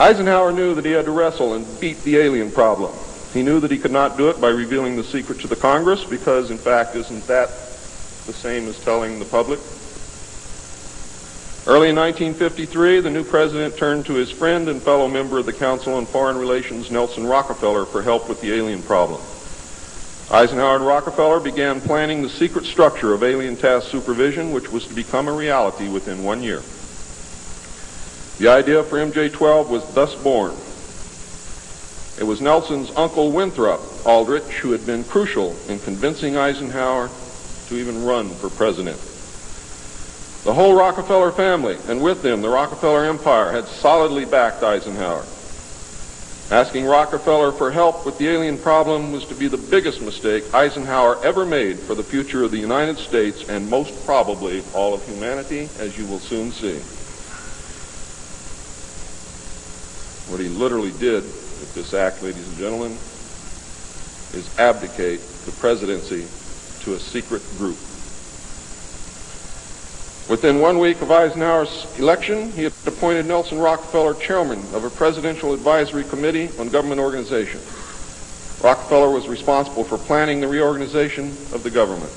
Eisenhower knew that he had to wrestle and beat the alien problem. He knew that he could not do it by revealing the secret to the Congress because, in fact, isn't that the same as telling the public? Early in 1953, the new president turned to his friend and fellow member of the Council on Foreign Relations, Nelson Rockefeller, for help with the alien problem. Eisenhower and Rockefeller began planning the secret structure of alien task supervision, which was to become a reality within 1 year. The idea for MJ-12 was thus born. It was Nelson's uncle Winthrop Aldrich who had been crucial in convincing Eisenhower to even run for president. The whole Rockefeller family, and with them the Rockefeller Empire, had solidly backed Eisenhower. Asking Rockefeller for help with the alien problem was to be the biggest mistake Eisenhower ever made for the future of the United States and most probably all of humanity, as you will soon see. What he literally did with this act, ladies and gentlemen, is abdicate the presidency to a secret group. Within 1 week of Eisenhower's election, he had appointed Nelson Rockefeller chairman of a presidential advisory committee on government organization. Rockefeller was responsible for planning the reorganization of the government.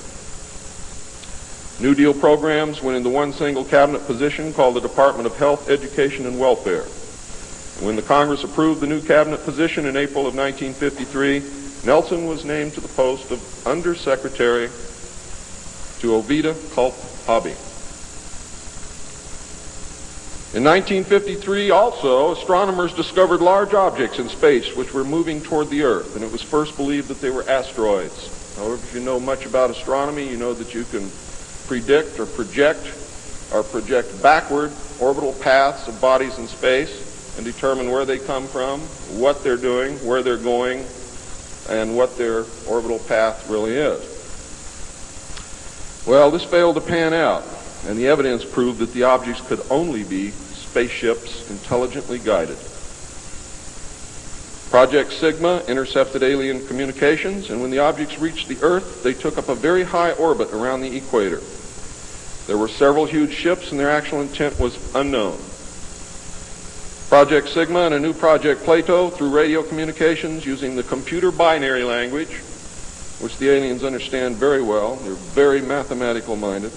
New Deal programs went into one single cabinet position called the Department of Health, Education, and Welfare. When the Congress approved the new cabinet position in April of 1953, Nelson was named to the post of Undersecretary to Ovida Culp Hobby. In 1953, also, astronomers discovered large objects in space which were moving toward the Earth, and it was first believed that they were asteroids. However, if you know much about astronomy, you know that you can predict or project backward orbital paths of bodies in space and determine where they come from, what they're doing, where they're going, and what their orbital path really is. Well, this failed to pan out, and the evidence proved that the objects could only be spaceships intelligently guided. Project Sigma intercepted alien communications, and when the objects reached the Earth, they took up a very high orbit around the equator. There were several huge ships, and their actual intent was unknown. Project Sigma and a new Project Plato, through radio communications using the computer binary language, which the aliens understand very well, they're very mathematical minded,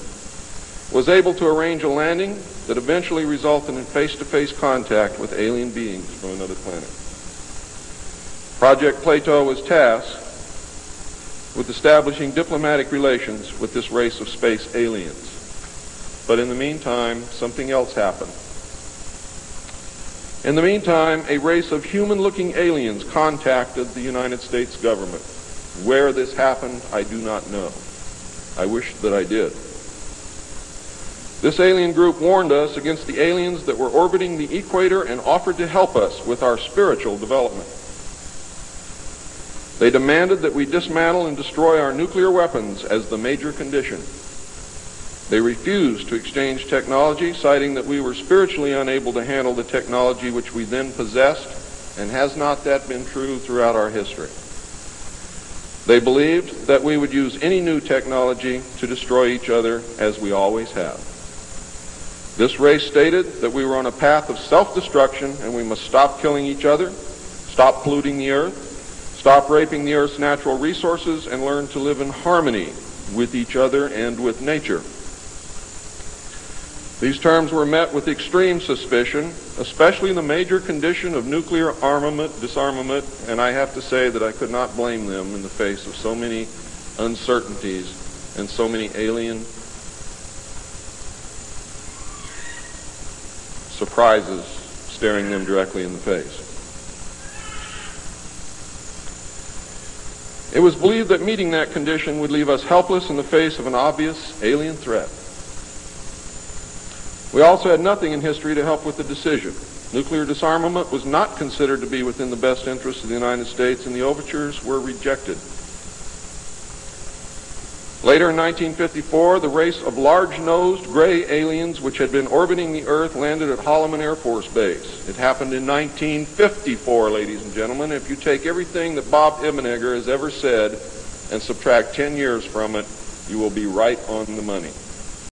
was able to arrange a landing that eventually resulted in face-to-face contact with alien beings from another planet. Project Plato was tasked with establishing diplomatic relations with this race of space aliens. But in the meantime, something else happened. In the meantime, a race of human-looking aliens contacted the United States government. Where this happened, I do not know. I wish that I did. This alien group warned us against the aliens that were orbiting the equator and offered to help us with our spiritual development. They demanded that we dismantle and destroy our nuclear weapons as the major condition. They refused to exchange technology, citing that we were spiritually unable to handle the technology which we then possessed, and has not that been true throughout our history? They believed that we would use any new technology to destroy each other, as we always have. This race stated that we were on a path of self-destruction, and we must stop killing each other, stop polluting the earth, stop raping the earth's natural resources, and learn to live in harmony with each other and with nature. These terms were met with extreme suspicion, especially the major condition of nuclear armament, disarmament, and I have to say that I could not blame them in the face of so many uncertainties and so many alien surprises staring them directly in the face. It was believed that meeting that condition would leave us helpless in the face of an obvious alien threat. We also had nothing in history to help with the decision. Nuclear disarmament was not considered to be within the best interests of the United States, and the overtures were rejected. Later in 1954, the race of large-nosed gray aliens which had been orbiting the Earth landed at Holloman Air Force Base. It happened in 1954, ladies and gentlemen. If you take everything that Bob Ebenegger has ever said and subtract 10 years from it, you will be right on the money.